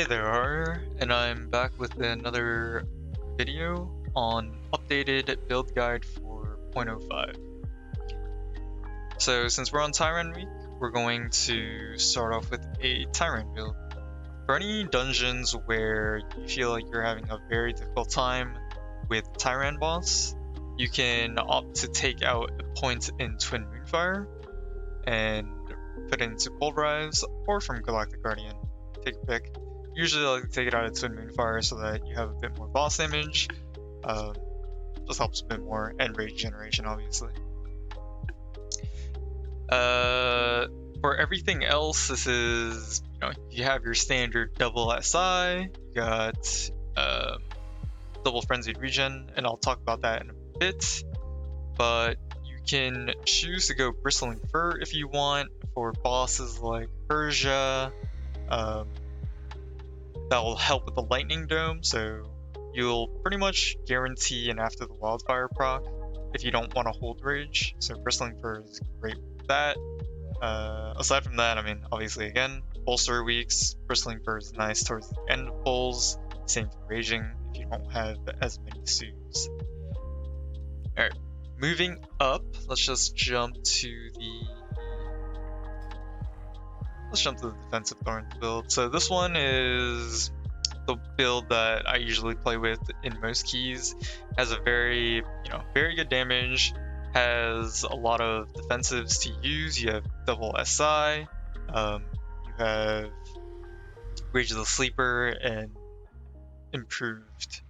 Hey there, and I'm back with another video on updated build guide for 0.05. So since we're on Tyran week, we're going to start off with a Tyran build. For any dungeons where you feel like you're having a very difficult time with Tyran boss, you can opt to take out a point in Twin Moonfire and put it into Pulverize or from Galactic Guardian. Take a pick. Usually I like to take it out of Twin Moonfire so that you have a bit more boss damage. Just helps a bit more, and rage generation obviously. For everything else, this is, you have your standard double SI, you got double frenzied regen, and I'll talk about that in a bit. But you can choose to go bristling fur if you want for bosses like Persia. That will help with the lightning dome, so you'll pretty much guarantee an after the wildfire proc if you don't want to hold rage. So bristling fur is great with that. Aside from that, I mean, obviously again, bolster weeks, bristling fur is nice towards the end of pulls. Same for raging if you don't have as many suits. Alright, moving up, let's jump to the defensive Thorns build. So this one is the build that I usually play with in most keys. Has a very, very good damage. Has a lot of defensives to use. You have double SI. You have Rage of the Sleeper and improved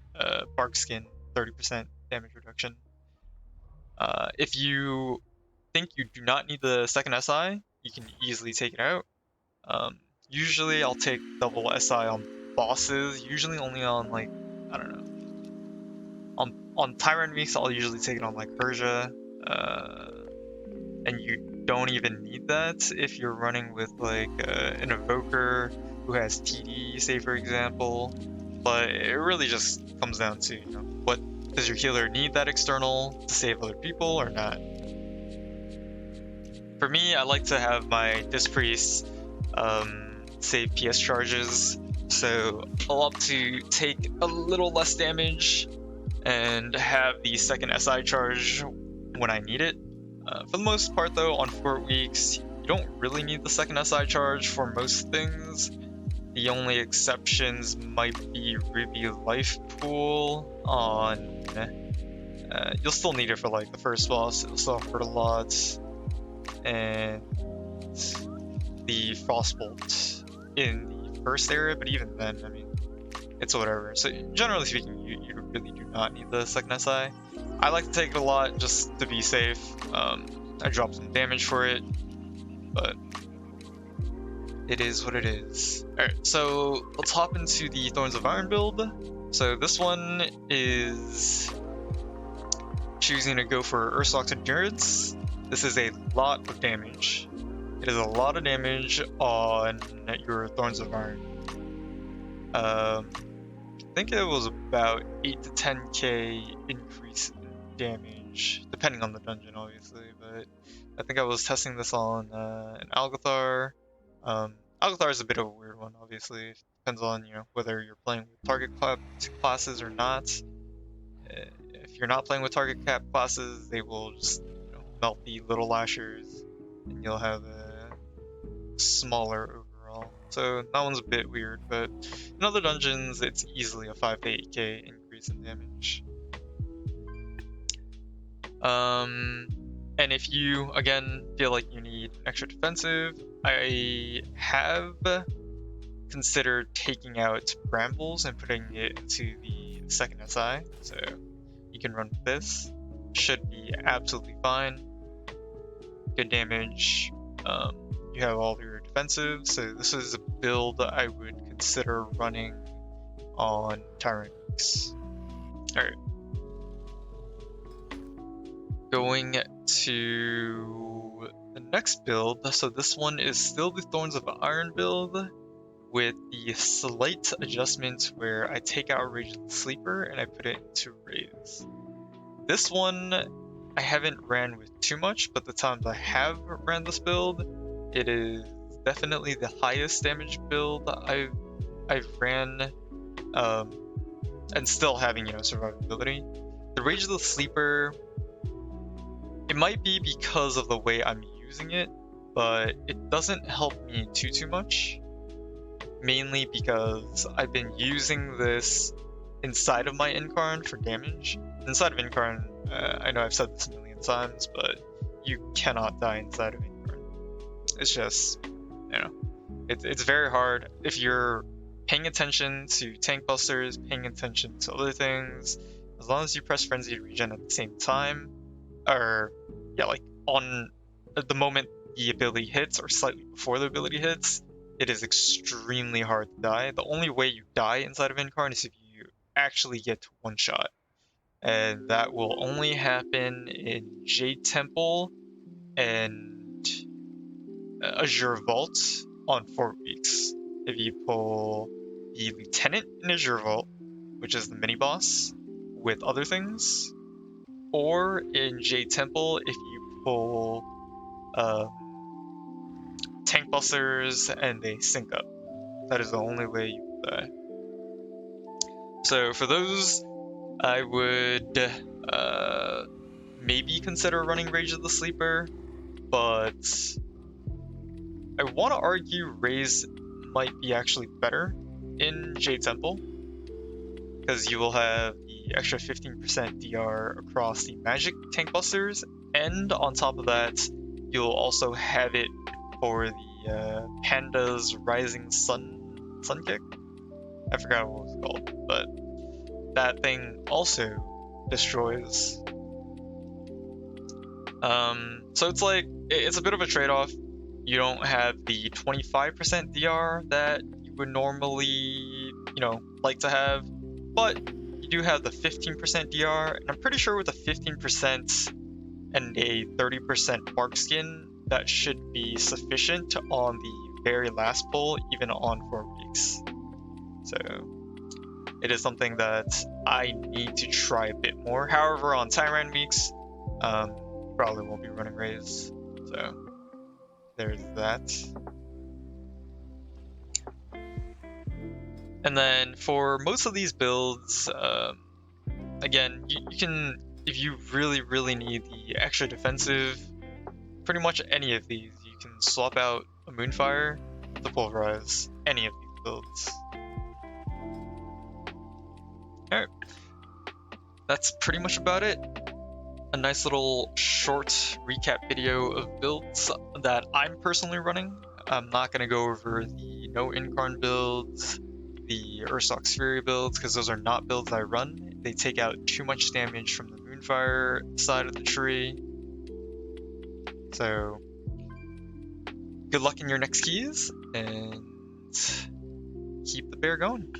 Bark Skin, 30% damage reduction. If you think you do not need the second SI, you can easily take it out. Usually I'll take double SI on bosses, usually only on, like, I don't know. On Tyran weeks, I'll usually take it on, like, Persia. And you don't even need that if you're running with, like, an Evoker who has TD, say, for example. But it really just comes down to, what does your healer need that external to save other people or not? For me, I like to have my Disc Priest save PS charges, so I'll opt to take a little less damage and have the second SI charge when I need it. For the most part though, on Fort Weeks, you don't really need the second SI charge for most things. The only exceptions might be Ruby Life Pool on... you'll still need it for, like, the first boss, it'll still hurt a lot. And the Frostbolt in the first area, but even then, I mean, it's whatever. So generally speaking, you really do not need the second SI. I like to take it a lot just to be safe. I drop some damage for it, but it is what it is. Alright, so let's hop into the Thorns of Iron build. So this one is choosing to go for Urstox Endurance. This is a lot of damage. It is a lot of damage on your Thorns of Iron. I think it was about 8 to 10k increase in damage, depending on the dungeon, obviously. But I think I was testing this on an Algathar. Algathar is a bit of a weird one, obviously. It depends on whether you're playing with target classes or not. If you're not playing with target cap classes, they will just melt the little lashers, and you'll have a smaller overall. So that one's a bit weird, but in other dungeons, it's easily a 5 to 8k increase in damage. And if you, again, feel like you need extra defensive, I have considered taking out Brambles and putting it into the second SI, so you can run with this. Should be absolutely fine. Good damage. You have all of your defensive, so this is a build that I would consider running on Tyran weeks. Alright. Going to the next build, so this one is still the Thorns of Iron build with the slight adjustment where I take out Rage of the Sleeper and I put it into Raze. This one I haven't ran with too much, but the times I have ran this build, it is definitely the highest damage build I've I've ran, and still having, survivability. The Rage of the Sleeper, it might be because of the way I'm using it, but it doesn't help me too much. Mainly because I've been using this inside of my Incarn for damage. Inside of Incarn, I know I've said this a million times, but you cannot die inside of Incarn. It's just, it's very hard. If you're paying attention to tank busters, paying attention to other things, as long as you press Frenzied Regen at the same time, or, yeah, like, on the moment the ability hits, or slightly before the ability hits, it is extremely hard to die. The only way you die inside of Incarn is if you actually get to one shot. And that will only happen in Jade Temple and Azure Vault on 4 weeks. If you pull the Lieutenant in Azure Vault, which is the mini boss, with other things, or in Jade Temple if you pull tank busters and they sync up. That is the only way you die. So for those, I would maybe consider running Rage of the Sleeper, but I want to argue Raze might be actually better in Jade Temple, because you will have the extra 15% DR across the magic tank busters, and on top of that, you'll also have it for the Panda's Rising Sun kick. I forgot what it was called, but that thing also destroys. So it's like, it's a bit of a trade-off. You don't have the 25% DR that you would normally, like to have, but you do have the 15% DR, and I'm pretty sure with a 15% and a 30% bark skin, that should be sufficient on the very last pull, even on 4 weeks. So it is something that I need to try a bit more. However, on Tyran weeks, probably won't be running Raze. So there's that. And then for most of these builds, again, you can, if you really need the extra defensive, pretty much any of these, you can swap out a Moonfire to Pulverize any of these builds. Alright, that's pretty much about it. A nice little short recap video of builds that I'm personally running. I'm not going to go over the no Incarn builds, the Ursox Fury builds, because those are not builds I run. They take out too much damage from the Moonfire side of the tree. So, good luck in your next keys, and keep the bear going.